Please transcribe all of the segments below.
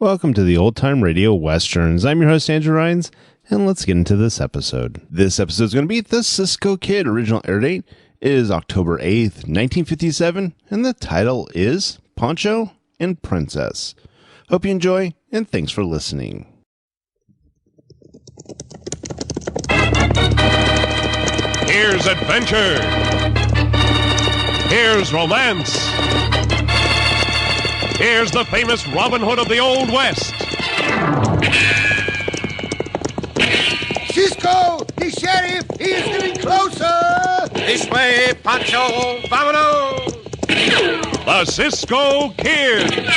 Welcome to the Old Time Radio Westerns. I'm your host, Andrew Rhynes, and let's get into this episode. This episode is going to be the Cisco Kid. Original air date is October 8th, 1957, and the title is Pancho and Princess. Hope you enjoy, and thanks for listening. Here's adventure. Here's romance. Here's the famous Robin Hood of the Old West. Cisco, the sheriff, he is getting closer. This way, Pancho, vámonos. The Cisco Kid.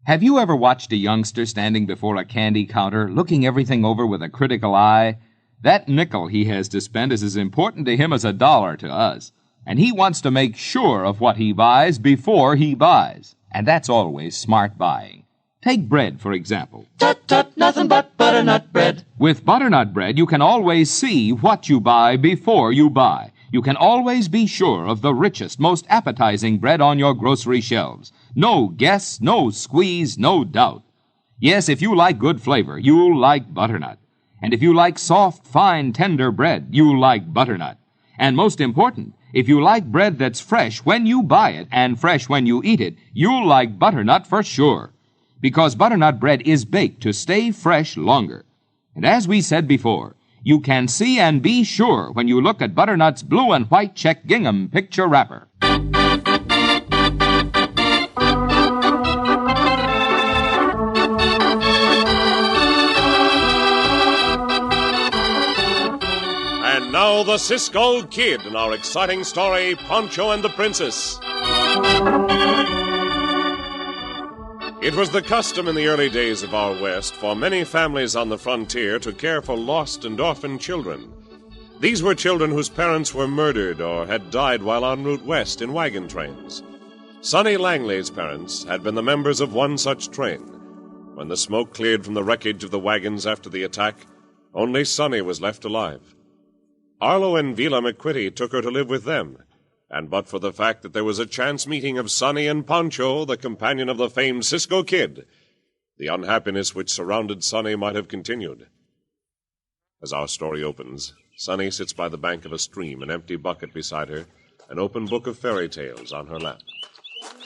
Have you ever watched a youngster standing before a candy counter, looking everything over with a critical eye? That nickel he has to spend is as important to him as $1 to us. And he wants to make sure of what he buys before he buys. And that's always smart buying. Take bread, for example. Tut, tut, nothing but butternut bread. With butternut bread, you can always see what you buy before you buy. You can always be sure of the richest, most appetizing bread on your grocery shelves. No guess, no squeeze, no doubt. Yes, if you like good flavor, you'll like butternut. And if you like soft, fine, tender bread, you'll like butternut. And most important, if you like bread that's fresh when you buy it and fresh when you eat it, you'll like butternut for sure. Because butternut bread is baked to stay fresh longer. And as we said before, you can see and be sure when you look at butternut's blue and white check gingham picture wrapper. And now the Cisco Kid in our exciting story, Poncho and the Princess. It was the custom in the early days of our West for many families on the frontier to care for lost and orphaned children. These were children whose parents were murdered or had died while en route west in wagon trains. Sonny Langley's parents had been the members of one such train. When the smoke cleared from the wreckage of the wagons after the attack, only Sonny was left alive. Arlo and Vila McQuitty took her to live with them, and but for the fact that there was a chance meeting of Sonny and Poncho, the companion of the famed Cisco Kid, the unhappiness which surrounded Sonny might have continued. As our story opens, Sonny sits by the bank of a stream, an empty bucket beside her, an open book of fairy tales on her lap.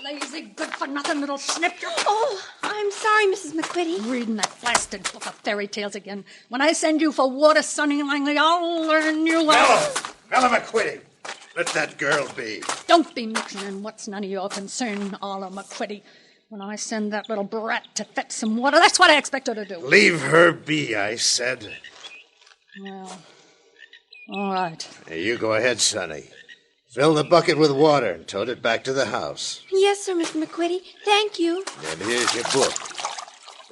Lazy, good-for-nothing little snifter. Oh, I'm sorry, Mrs. McQuitty. Reading that blasted book of fairy tales again. When I send you for water, Sonny Langley, I'll learn you well. Bella McQuitty, let that girl be. Don't be mixing in what's none of your concern, Arlo McQuitty. When I send that little brat to fetch some water, that's what I expect her to do. Leave her be, I said. Well, all right. Hey, you go ahead, Sonny. Fill the bucket with water and tote it back to the house. Yes, sir, Mr. McQuitty. Thank you. And here's your book.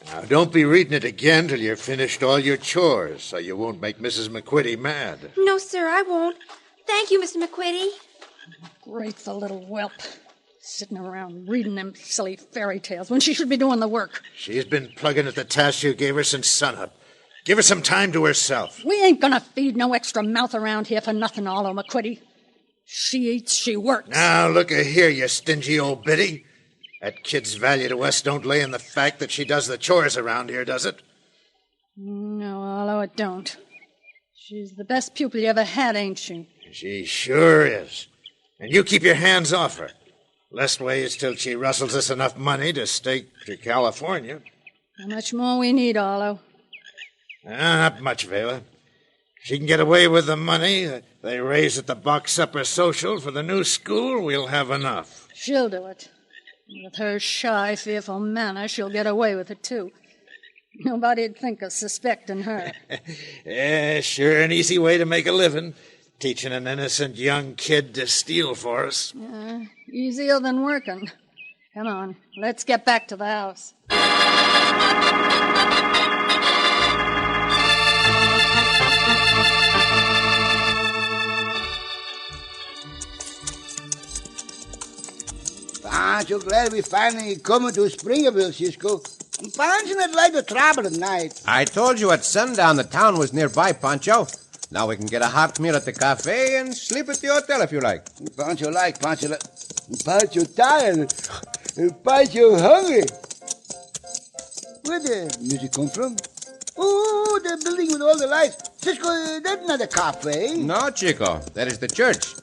Now, don't be reading it again till you've finished all your chores, so you won't make Mrs. McQuitty mad. No, sir, I won't. Thank you, Mr. McQuitty. Grateful little whelp. Sitting around reading them silly fairy tales when she should be doing the work. She's been plugging at the task you gave her since sunup. Give her some time to herself. We ain't gonna feed no extra mouth around here for nothing, Arlo McQuitty. She eats, she works. Now, look-a-here, you stingy old biddy. That kid's value to us don't lay in the fact that she does the chores around here, does it? No, Arlo, it don't. She's the best pupil you ever had, ain't she? She sure is. And you keep your hands off her. Lestways till she rustles us enough money to stake to California. How much more we need, Arlo? Not much, Vela. She can get away with the money they raise at the box supper social for the new school, we'll have enough. She'll do it. With her shy, fearful manner, she'll get away with it, too. Nobody'd think of suspecting her. Yeah, sure an easy way to make a living, teaching an innocent young kid to steal for us. Easier than working. Come on, let's get back to the house. Pancho, glad we finally coming to Springerville, Cisco. Pancho not like to travel at night. I told you at sundown the town was nearby, Pancho. Now we can get a hot meal at the cafe and sleep at the hotel if you like. Pancho Pancho tired. Pancho hungry. Where the music come from? Oh, the building with all the lights. Cisco, that's not a cafe. No, Chico. That is the church.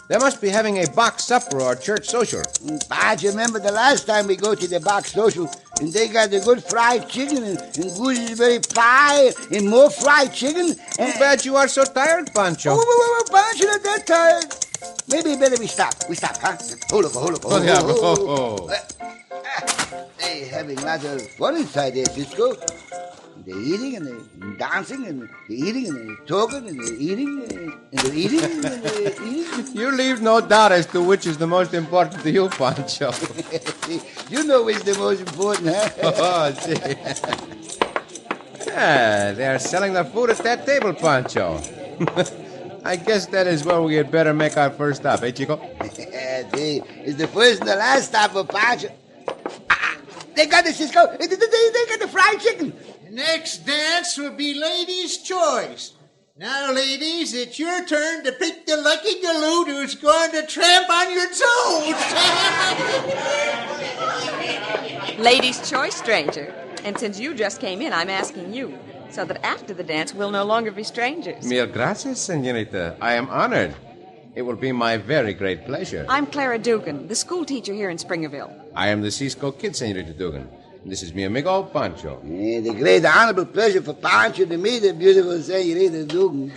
They must be having a box supper or church social. Pancho, remember the last time we go to the box social, and they got the good fried chicken and gooseberry pie and more fried chicken. And... Too bad you are so tired, Pancho. Oh, Pancho, not that tired. Maybe better we stop. We stop, huh? Hold up. They having lots of fun inside there, Cisco. They're eating and they're dancing and they're eating and they're talking and they're eating and they're eating and they're eating. You leave no doubt as to which is the most important to you, Pancho. You know which is the most important, huh? Oh, see. Yeah, they are selling the food at that table, Pancho. I guess that is where we had better make our first stop, eh, Chico? See, it's the first and the last stop for Pancho. They got the Cisco. They got the fried chicken. The next dance will be ladies' choice. Now, ladies, it's your turn to pick the lucky galoot who's going to tramp on your toes. Ladies' choice, stranger. And since you just came in, I'm asking you, so that after the dance we'll no longer be strangers. Mil gracias, senorita. I am honored. It will be my very great pleasure. I'm Clara Dugan, the school teacher here in Springerville. I am the Cisco Kid, senorita Dugan. This is mi amigo, Pancho. Yeah, the great honorable pleasure for Pancho to meet the beautiful senorita Dugan.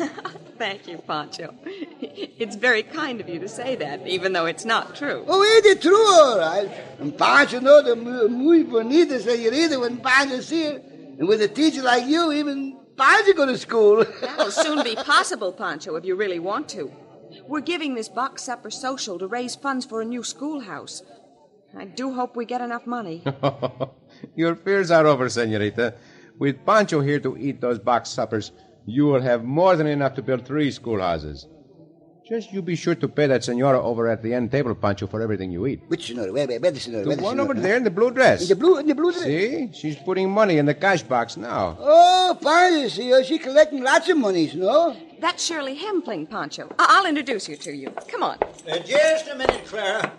Thank you, Pancho. It's very kind of you to say that, even though it's not true. Oh, it's true, all right. And Pancho knows the muy bonita senorita when Pancho see her. And with a teacher like you, even Pancho go to school. That'll soon be possible, Pancho, if you really want to. We're giving this box supper social to raise funds for a new schoolhouse. I do hope we get enough money. Your fears are over, senorita. With Pancho here to eat those box suppers, you will have more than enough to build 3 schoolhouses. Just you be sure to pay that senora over at the end table, Pancho, for everything you eat. Which senora? Where the senora? The one over there in the blue dress. In the blue dress? See? She's putting money in the cash box now. Oh, Pancho, see her. She's collecting lots of monies, no? That's Shirley Hempling, Pancho. I'll introduce you to you. Come on. Just a minute, Clara.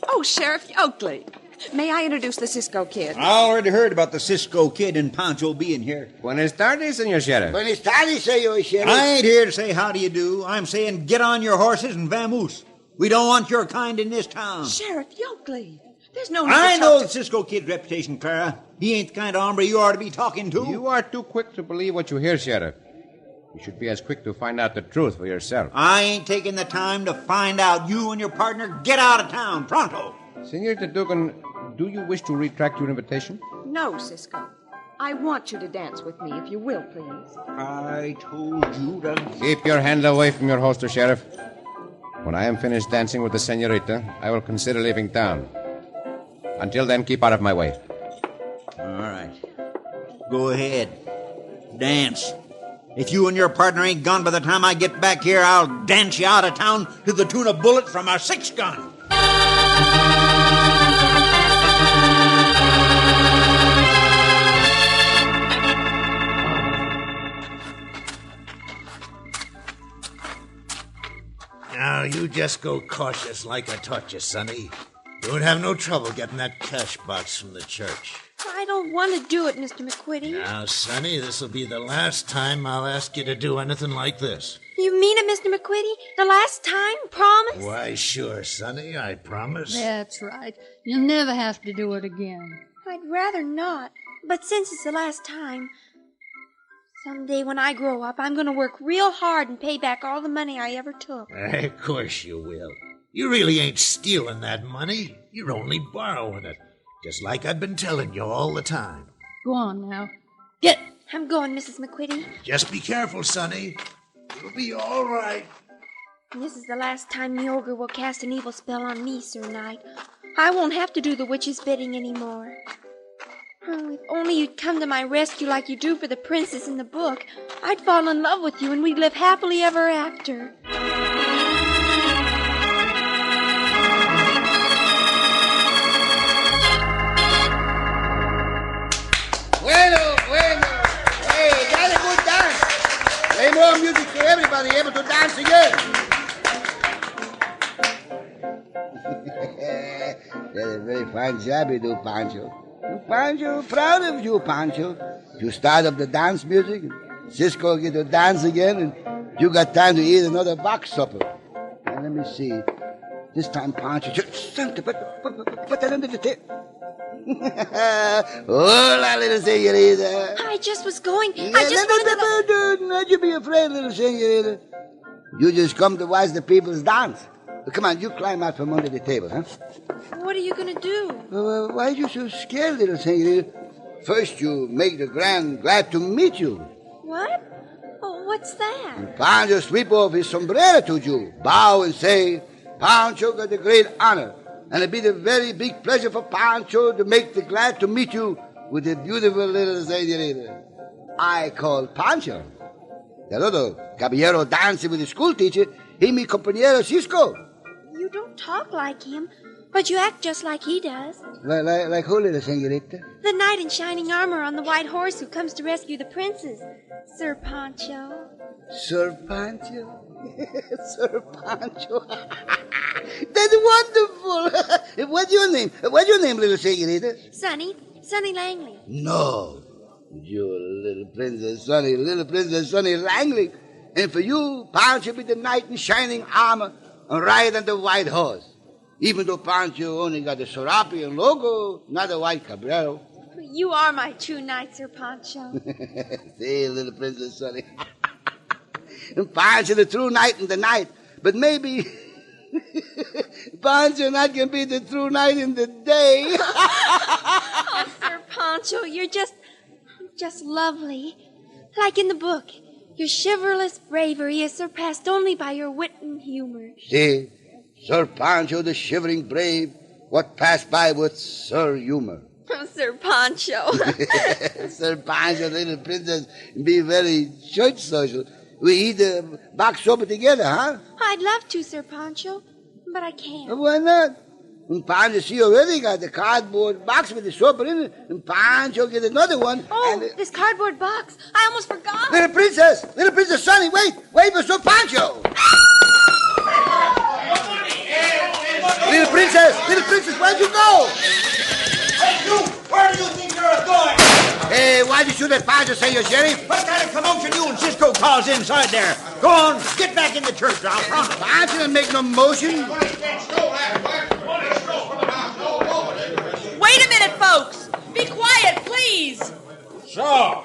Oh, Sheriff Oakley. May I introduce the Cisco Kid? I already heard about the Cisco Kid and Pancho being here. Buenas tardes, senor sheriff. Buenas tardes, senor sheriff. I ain't here to say how do you do. I'm saying get on your horses and vamoose. We don't want your kind in this town. Sheriff Oakley. There's no need I to know talk the Cisco Kid's reputation, Clara. He ain't the kind of hombre you ought to be talking to. You are too quick to believe what you hear, Sheriff. You should be as quick to find out the truth for yourself. I ain't taking the time to find out. You and your partner get out of town, pronto. Senorita Dugan, do you wish to retract your invitation? No, Cisco. I want you to dance with me, if you will, please. I told you to... Keep your hand away from your holster, Sheriff. When I am finished dancing with the senorita, I will consider leaving town. Until then, keep out of my way. All right. Go ahead. Dance. If you and your partner ain't gone by the time I get back here, I'll dance you out of town to the tune of bullets from a 6-gun. Now, you just go cautious like I taught you, Sonny. You won't have no trouble getting that cash box from the church. I don't want to do it, Mr. McQuitty. Now, Sonny, this'll be the last time I'll ask you to do anything like this. You mean it, Mr. McQuitty? The last time? Promise? Why, sure, Sonny, I promise. That's right. You'll never have to do it again. I'd rather not. But since it's the last time, someday when I grow up, I'm going to work real hard and pay back all the money I ever took. Of course you will. You really ain't stealing that money. You're only borrowing it. Just like I've been telling you all the time. Go on now. Get! I'm going, Mrs. McQuitty. Just be careful, Sonny. You'll be all right. This is the last time the ogre will cast an evil spell on me, Sir Knight. I won't have to do the witch's bidding anymore. Oh, if only you'd come to my rescue like you do for the princess in the book, I'd fall in love with you and we'd live happily ever after. more music so everybody able to dance again. That's a very fine job you do, Pancho. Pancho, proud of you, Pancho. You start up the dance music, Cisco get to dance again, and you got time to eat another box supper. Now, let me see. This time, Pancho, just put that under the table. Hola, little señorita. I just was going. Not you be afraid, little señorita. You just come to watch the people's dance. Come on, you climb out from under the table, huh? What are you going to do? Why are you so scared, little señorita? First, you make the grand glad to meet you. What? Oh, what's that? Pancho sweep off his sombrero to you, bow and say, Pancho got the great honor, and it'd be the very big pleasure for Pancho to make the glad to meet you with the beautiful little señorita. I call Pancho. The little caballero dancing with the school teacher, he mi compañero Cisco. You don't talk like him, but you act just like he does. Like who, little señorita? The knight in shining armor on the white horse who comes to rescue the princess, Sir Pancho. Sir Pancho? Sir Pancho. That's wonderful. What's your name? What's your name, little señorita? Sonny Langley. No. You're little Princess Sonny Langley. And for you, Pancho be the knight in shining armor and ride on the white horse. Even though Pancho only got the Serapian logo, not a white cabrero. You are my true knight, Sir Pancho. Say, little Princess Sonny. Pancho the true knight in the night. But maybe Pancho not can be the true knight in the day. Oh, Sir Pancho, you're just lovely. Like in the book. Your chivalrous bravery is surpassed only by your wit and humor. See, Sir Pancho the shivering brave, what passed by with Sir Humor. Oh, Sir Pancho. Sir Pancho, little princess, be very church social. We eat the box supper together, huh? I'd love to, Sir Pancho, but I can't. Why not? And Pancho, see, already got the cardboard box with the supper in it, and Pancho get another one. Oh, this cardboard box. I almost forgot. Little princess Sonny, wait for Sir Pancho. Little princess, where'd you go? Hey, you, where do you think you're going? Hey, why'd you shoot at Pancho, say you're sheriff? What kind of commotion you and Cisco caused inside there? Go on, get back in the church now, promise. Pancho didn't make no motion. Wait a minute, folks. Be quiet, please. So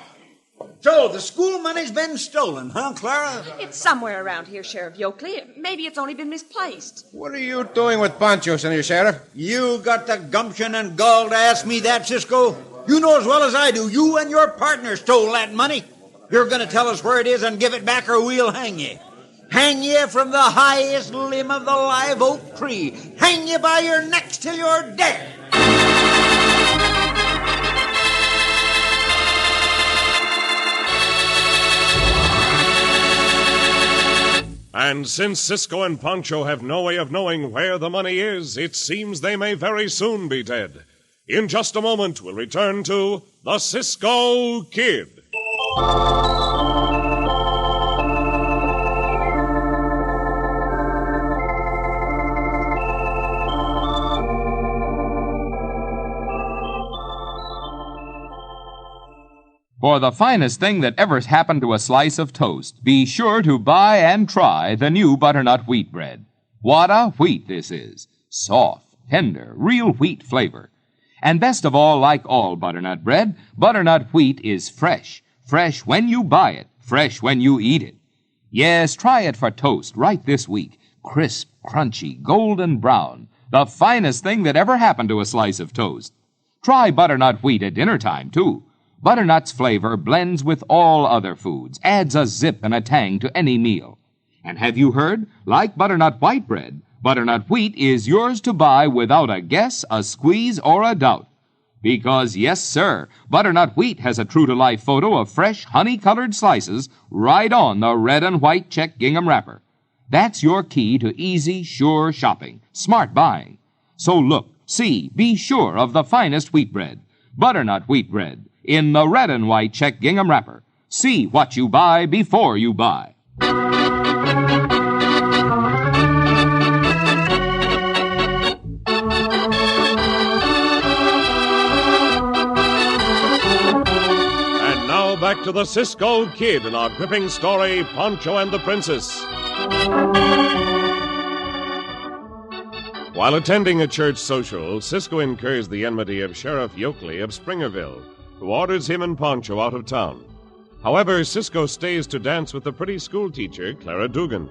the school money's been stolen, huh, Clara? It's somewhere around here, Sheriff Yoakley. Maybe it's only been misplaced. What are you doing with Pancho, Senator Sheriff? You got the gumption and gall to ask me that, Cisco? You know as well as I do, you and your partner stole that money. You're going to tell us where it is and give it back or we'll hang you. Hang you from the highest limb of the live oak tree. Hang you by your necks till you're dead. And since Cisco and Poncho have no way of knowing where the money is, it seems they may very soon be dead. In just a moment, we'll return to the Cisco Kid. For the finest thing that ever happened to a slice of toast, be sure to buy and try the new butternut wheat bread. What a wheat this is! Soft, tender, real wheat flavor. And best of all, like all butternut bread, butternut wheat is fresh. Fresh when you buy it, fresh when you eat it. Yes, try it for toast right this week. Crisp, crunchy, golden brown. The finest thing that ever happened to a slice of toast. Try butternut wheat at dinner time, too. Butternut's flavor blends with all other foods, adds a zip and a tang to any meal. And have you heard? Like butternut white bread, butternut wheat is yours to buy without a guess, a squeeze, or a doubt. Because, yes, sir, butternut wheat has a true-to-life photo of fresh, honey-colored slices right on the red and white check gingham wrapper. That's your key to easy, sure shopping, smart buying. So look, see, be sure of the finest wheat bread, butternut wheat bread, in the red and white check gingham wrapper. See what you buy before you buy. And now back to the Cisco Kid and our gripping story, Poncho and the Princess. While attending a church social, Cisco incurs the enmity of Sheriff Yoakley of Springerville, who orders him and Poncho out of town. However, Cisco stays to dance with the pretty schoolteacher, Clara Dugan.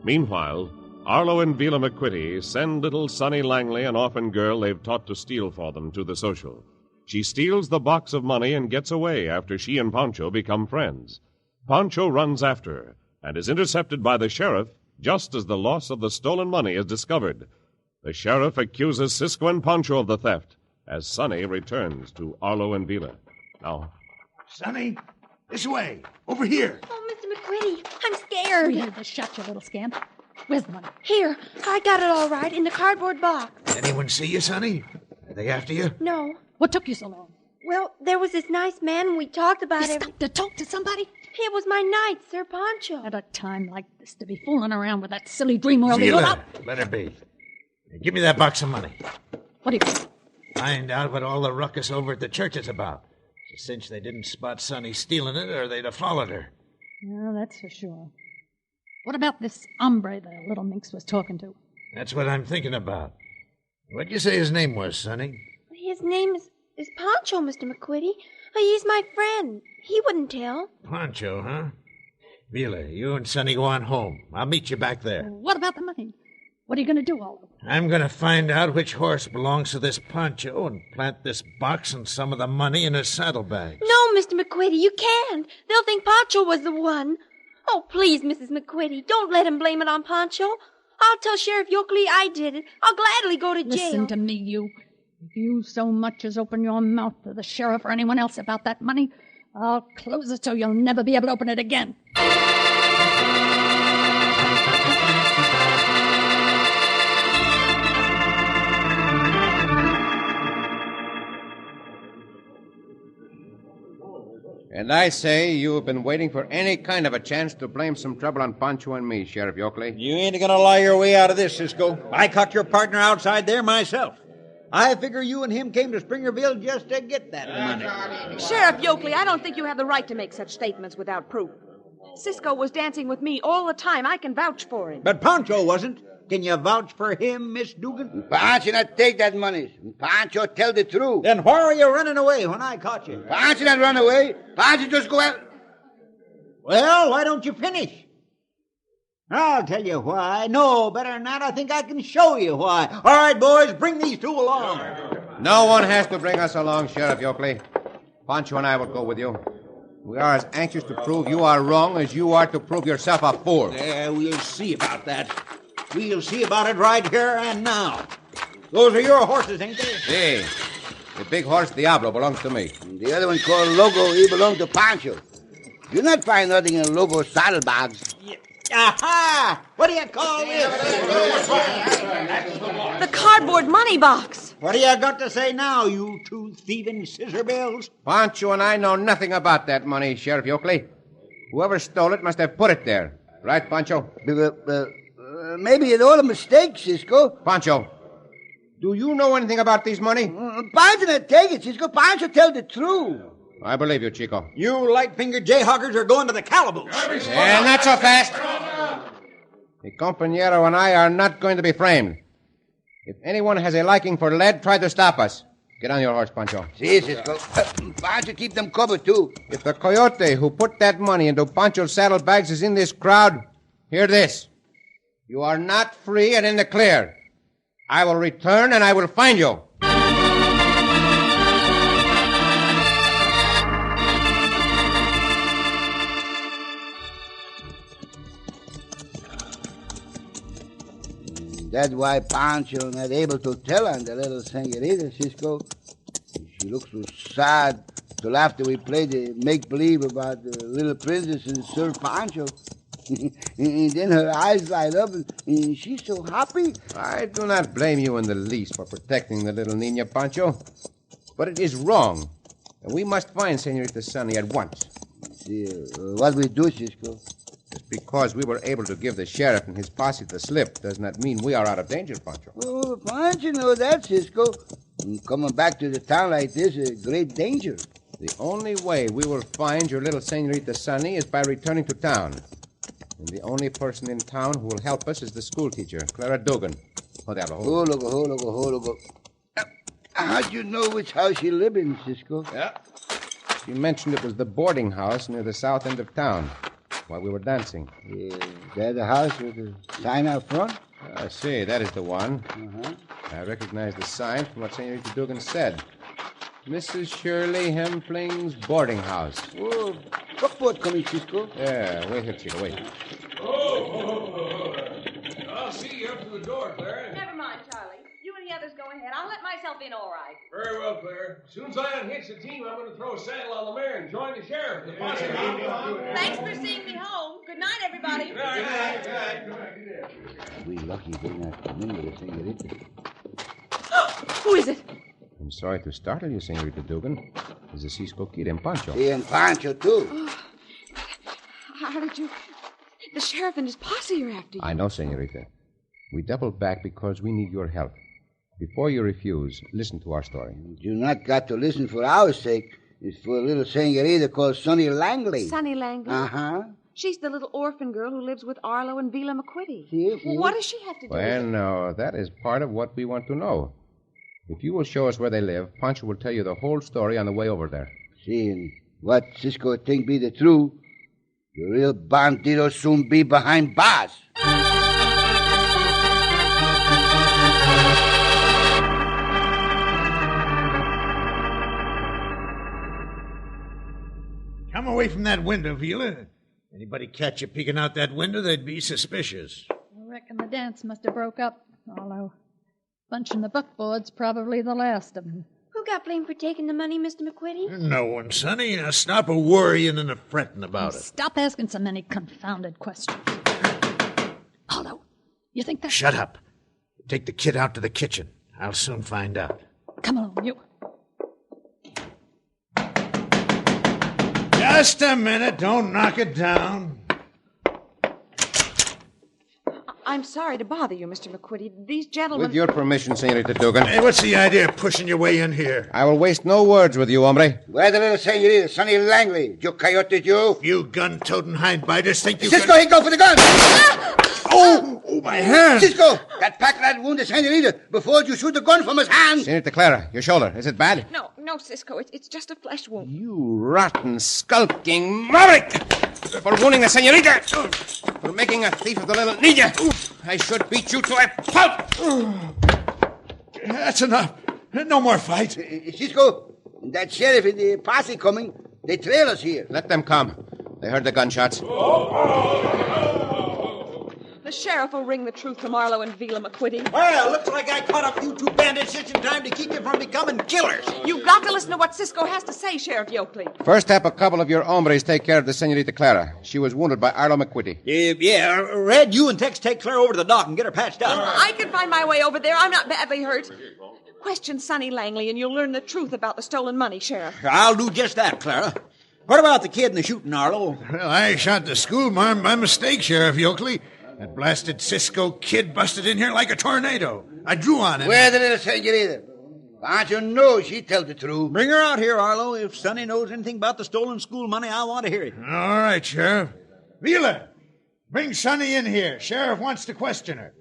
Meanwhile, Arlo and Vila McQuitty send little Sonny Langley, an orphan girl they've taught to steal for them, to the social. She steals the box of money and gets away after she and Poncho become friends. Poncho runs after her and is intercepted by the sheriff just as the loss of the stolen money is discovered. The sheriff accuses Cisco and Poncho of the theft as Sonny returns to Arlo and Vila. Now, Sonny, this way. Over here. Oh, Mr. McQuitty, I'm scared. We heard the shot, you little scamp. Where's the money? Here, I got it all right, in the cardboard box. Anyone see you, Sonny? Are they after you? No. What took you so long? Well, there was this nice man and we talked about You it. stopped to talk to somebody? It was my knight, Sir Pancho. At a time like this, to be fooling around with that silly dream world. Vila, let her be. Give me that box of money. What do you want? Find out what all the ruckus over at the church is about. It's a cinch they didn't spot Sonny stealing it, or they'd have followed her. Yeah, that's for sure. What about this hombre the little minx was talking to? That's what I'm thinking about. What'd you say his name was, Sonny? His name is Pancho, Mr. McQuitty. He's my friend. He wouldn't tell. Poncho, huh? Vila, you and Sonny go on home. I'll meet you back there. What about the money? What are you going to do, Oliver? I'm going to find out which horse belongs to this Poncho and plant this box and some of the money in his saddlebags. No, Mr. McQuitty, you can't. They'll think Pancho was the one. Oh, please, Mrs. McQuitty, don't let him blame it on Pancho. I'll tell Sheriff Yoakley I did it. I'll gladly go to jail. Listen to me, you. If you so much as open your mouth to the sheriff or anyone else about that money, I'll close it so you'll never be able to open it again. And I say you have been waiting for any kind of a chance to blame some trouble on Pancho and me, Sheriff Yoakley. You ain't gonna lie your way out of this, Cisco. I caught your partner outside there myself. I figure you and him came to Springerville just to get that money. Sheriff Yoakley, I don't think you have the right to make such statements without proof. Cisco was dancing with me all the time. I can vouch for him. But Pancho wasn't. Can you vouch for him, Miss Dugan? Pancho not take that money. Pancho tell the truth. Then why are you running away when I caught you? Pancho not run away. Pancho just go out. Well, why don't you finish? I'll tell you why. No, better than that, I think I can show you why. All right, boys, bring these two along. No one has to bring us along, Sheriff Yoakley. Pancho and I will go with you. We are as anxious to prove you are wrong as you are to prove yourself a fool. Yeah, we'll see about that. We'll see about it right here and now. Those are your horses, ain't they? Hey, the big horse Diablo belongs to me. The other one called Logo, he belong to Pancho. You not find nothing in Logo's saddlebags. Aha! What do you call this? The cardboard money box. What do you got to say now, you two thieving scissor bills? Pancho and I know nothing about that money, Sheriff Yoakley. Whoever stole it must have put it there. Right, Pancho? Maybe it's all a mistake, Cisco. Pancho, do you know anything about this money? Pancho not take it, Cisco. Pancho tell the truth. I believe you, Chico. You light-fingered jayhawkers are going to the calaboose. And not so fast. The compañero and I are not going to be framed. If anyone has a liking for lead, try to stop us. Get on your horse, Pancho. See, Cisco. Pancho keep them covered, too. If the coyote who put that money into Pancho's saddlebags is in this crowd, hear this. You are not free and in the clear. I will return and I will find you. That's why Pancho not able to tell on the little senorita, Cisco. She looks so sad till after we play the make-believe about the little princess and Sir Pancho. And then her eyes light up, and she's so happy. I do not blame you in the least for protecting the little Nina, Pancho. But it is wrong, and we must find Senorita Sonny at once. See, what we do, Cisco? Just because we were able to give the sheriff and his posse the slip does not mean we are out of danger, Pancho. Oh, Pancho know that, Cisco. Coming back to the town like this is a great danger. The only way we will find your little Senorita Sonny is by returning to town. And the only person in town who will help us is the schoolteacher, Clara Dugan. How'd you know which house you live in, Cisco? Yeah. She mentioned it was the boarding house near the south end of town while we were dancing. Is that the house with the sign out front? I see. That is the one. Uh-huh. I recognize the sign from what Senorita Dugan said. Mrs. Shirley Hempling's boarding house. Oh, buckboard coming, Cisco. Yeah, wait here, Chico, wait. I'll see you up to the door, Claire. Never mind, Charlie. You and the others go ahead. I'll let myself in all right. Very well, Claire. As soon as I unhitch the team, I'm going to throw a saddle on the mare and join the sheriff. The posse. Thanks for seeing me home. Good night, everybody. Good night. We lucky they're not coming with the Senorita. Who is it? I'm sorry to startle you, Senorita Dugan. It's the Cisco Kid and Pancho. He and Pancho, too. Oh. How did you... The sheriff and his posse are after you. I know, Senorita. We doubled back because we need your help. Before you refuse, listen to our story. You not got to listen for our sake. It's for a little senorita called Sonny Langley. Sonny Langley? Uh-huh. She's the little orphan girl who lives with Arlo and Vila McQuitty. See? Well, what does she have to do with it? Well, no, that is part of what we want to know. If you will show us where they live, Pancho will tell you the whole story on the way over there. See, and what Cisco think be the truth, the real bandido soon be behind bars. Come away from that window, Vila. Anybody catch you peeking out that window, they'd be suspicious. I reckon the dance must have broke up, although bunching the buckboard's probably the last of them. Who got blamed for taking the money, Mr. McQuitty? No one, Sonny. Now stop a worrying and a fretting about it. Stop asking so many confounded questions. Although, you think that... Shut up. Take the kid out to the kitchen. I'll soon find out. Come along, you. Just a minute. Don't knock it down. I'm sorry to bother you, Mr. McQuitty. These gentlemen... With your permission, Senorita Dugan. Hey, what's the idea of pushing your way in here? I will waste no words with you, hombre. Where the little senorita, Sonny Langley? You coyote, you? You gun-toting hindbiters think you Cisco, he go for the gun! Oh, my hand! Cisco, that pack lad wounded senorita before you shoot the gun from his hand. Senorita Clara, your shoulder. Is it bad? No, Cisco. It's just a flesh wound. You rotten, skulking maverick! For wounding the senorita! For making a thief of the little ninja! I should beat you to a pulp! That's enough. No more fight. Cisco, that sheriff and the posse coming. They trail us here. Let them come. They heard the gunshots. The sheriff will wring the truth from Arlo and Vila McQuitty. Well, looks like I caught up you two bandits just in time to keep you from becoming killers. You've got to listen to what Cisco has to say, Sheriff Yoakley. First, have a couple of your hombres take care of the Senorita Clara. She was wounded by Arlo McQuitty. Yeah, Red, you and Tex take Claire over to the dock and get her patched up. I can find my way over there. I'm not badly hurt. Question Sonny Langley, and you'll learn the truth about the stolen money, Sheriff. I'll do just that, Clara. What about the kid and the shooting, Arlo? Well, I shot the schoolmarm by mistake, Sheriff Yoakley. That blasted Cisco Kid busted in here like a tornado. I drew on him. Where the little senorita? Pancho knows she tell the truth. Bring her out here, Arlo. If Sonny knows anything about the stolen school money, I want to hear it. All right, Sheriff. Vila, bring Sonny in here. Sheriff wants to question her.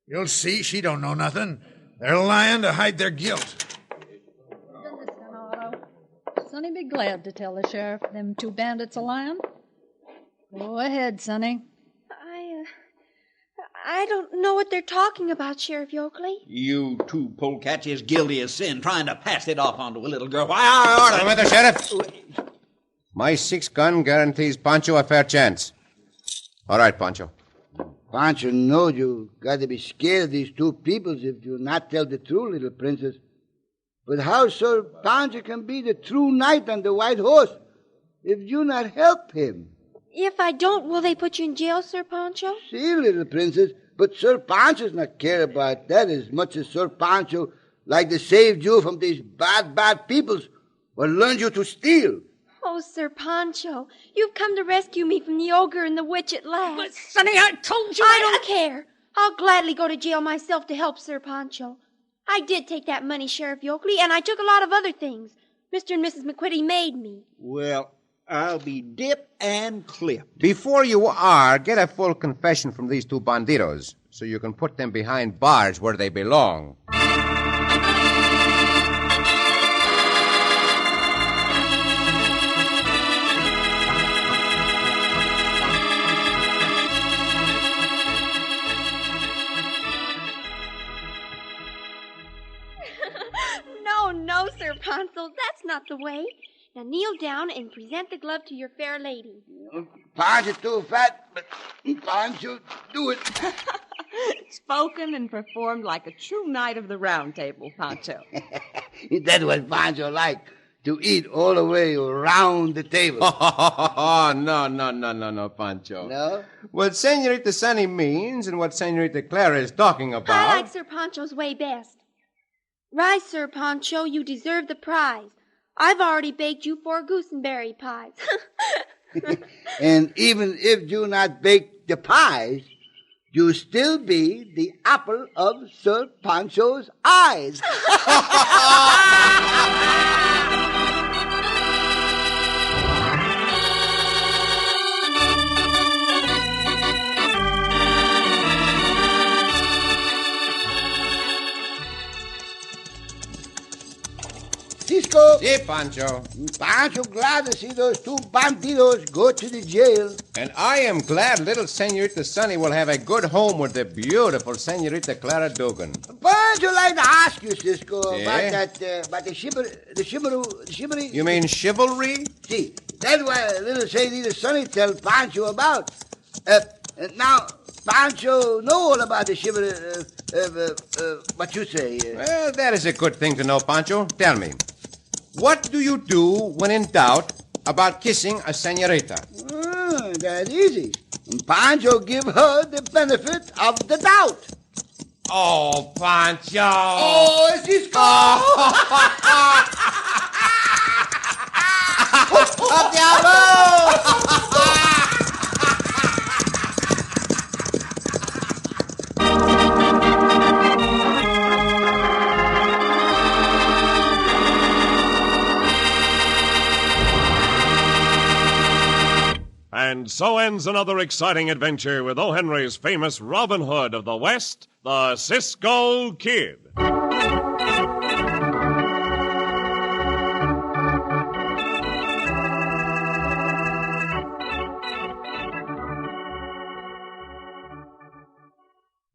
You'll see she don't know nothing. They're lying to hide their guilt. Sonny be glad to tell the sheriff them two bandits are lying. Go ahead, Sonny. I don't know what they're talking about, Sheriff Yoakley. You two polecats is guilty as sin, trying to pass it off onto a little girl. Why, I order... Mr. Sheriff. My 6-gun guarantees Pancho a fair chance. All right, Pancho. Pancho knows you got to be scared of these two peoples if you not tell the truth, little princess. But how Sir Pancho can be the true knight on the white horse if you not help him? If I don't, will they put you in jail, Sir Poncho? See, little princess, but Sir Pancho's not care about that as much as Sir Pancho like to save you from these bad peoples or learn you to steal. Oh, Sir Poncho, you've come to rescue me from the ogre and the witch at last. But, Sonny, I told you... I don't care. I'll gladly go to jail myself to help Sir Poncho. I did take that money, Sheriff Yoakley, and I took a lot of other things. Mr. and Mrs. McQuitty made me. Well, I'll be dipped and clipped. Before you are, get a full confession from these two bandidos so you can put them behind bars where they belong. No, Sir Poncho, that's not the way. Now kneel down and present the glove to your fair lady. Pancho too fat, but Pancho, do it. Spoken and performed like a true knight of the round table, Pancho. That's what Pancho like, to eat all the way around the table. Oh, no, Pancho. No? What Senorita Sunny means and what Senorita Clara is talking about... I like Sir Poncho's way best. Rise, Sir Poncho, you deserve the prize. I've already baked you 4 gooseberry pies. And even if you not bake the pies, you still be the apple of Sir Pancho's eyes. Cisco. Si, Pancho. Pancho glad to see those two bandidos go to the jail. And I am glad little Senorita Sunny will have a good home with the beautiful Senorita Clara Dugan. Pancho like to ask you, Cisco, Yeah? about the chivalry. You mean chivalry? See, that's what little Senorita Sunny tell Pancho about. Now, Pancho know all about the chivalry, what you say. Well, that is a good thing to know, Pancho. Tell me, what do you do when in doubt about kissing a senorita? That's easy. Pancho give her the benefit of the doubt. Oh, Pancho! Oh, Cisco! And so ends another exciting adventure with O. Henry's famous Robin Hood of the West, the Cisco Kid.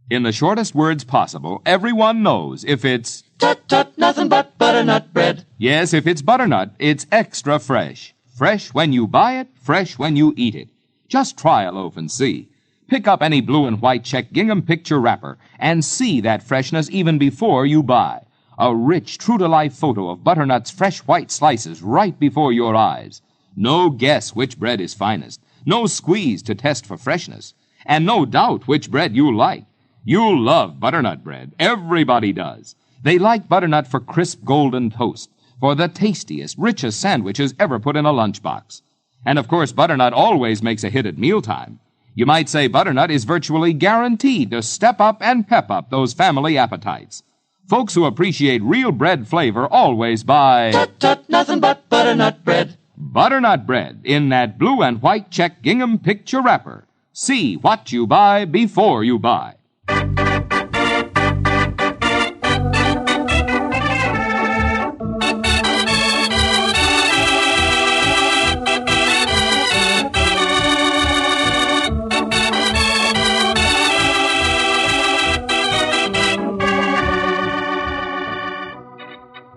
In the shortest words possible, everyone knows if it's Tut, nothing but butternut bread. Yes, if it's butternut, it's extra fresh. Fresh when you buy it, fresh when you eat it. Just try a loaf and see. Pick up any blue and white check gingham picture wrapper and see that freshness even before you buy. A rich, true-to-life photo of butternut's fresh white slices right before your eyes. No guess which bread is finest. No squeeze to test for freshness. And no doubt which bread you like. You love butternut bread. Everybody does. They like butternut for crisp golden toast, for the tastiest, richest sandwiches ever put in a lunchbox. And of course, butternut always makes a hit at mealtime. You might say butternut is virtually guaranteed to step up and pep up those family appetites. Folks who appreciate real bread flavor always buy Tut, nothing but butternut bread. butternut bread in that blue and white check gingham picture wrapper. See what you buy before you buy.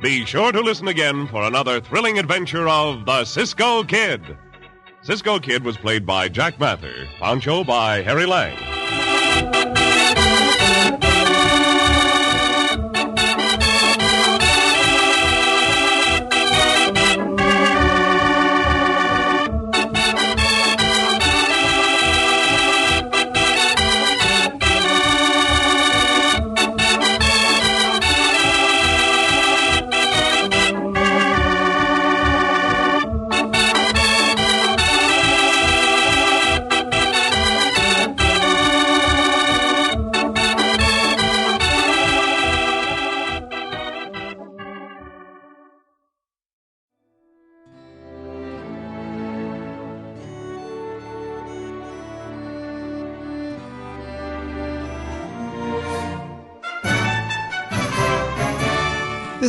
Be sure to listen again for another thrilling adventure of the Cisco Kid. Cisco Kid was played by Jack Mather, Pancho by Harry Lang.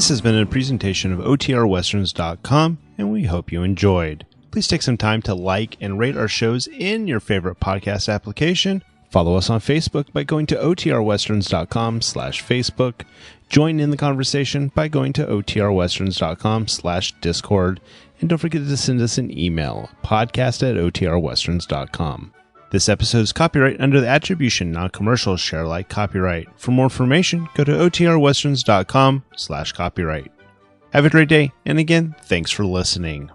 This has been a presentation of OTRWesterns.com, and we hope you enjoyed. Please take some time to like and rate our shows in your favorite podcast application. Follow us on Facebook by going to OTRWesterns.com/Facebook. Join in the conversation by going to OTRWesterns.com/Discord. And don't forget to send us an email, podcast@OTRWesterns.com. This episode is copyright under the Attribution Non-Commercial Share Alike copyright. For more information, go to OTRWesterns.com/copyright. Have a great day, and again, thanks for listening.